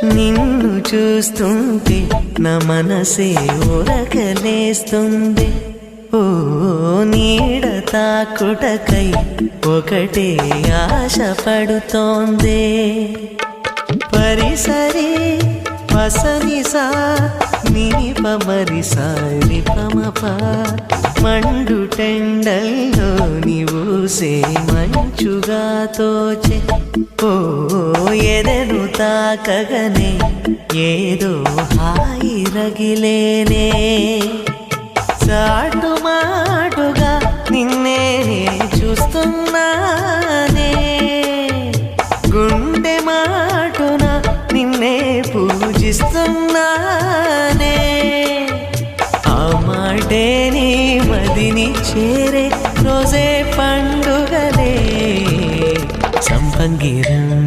నిన్ను చూస్తుంటే నా మనసే ఉరకలేస్తుంది. ఓ నీడ తాకుటకై ఒకటే ఆశ పడుతోందే. పరిసరి పసనిసా నిప మరిసా నిపమప మండు టెండల్లో నీవూసే మంచుగా తోచే. ఓ ఎదను తాకగనే ఏదో హాయి రగిలేనే. చాటు మాటుగా నిన్నే చూస్తున్నానే. గుండె మాటున నిన్నే పూజిస్తున్నానే. ఆ మాటే నీ మదిని చేరే రోజే పండుగలే. సంపంగిరం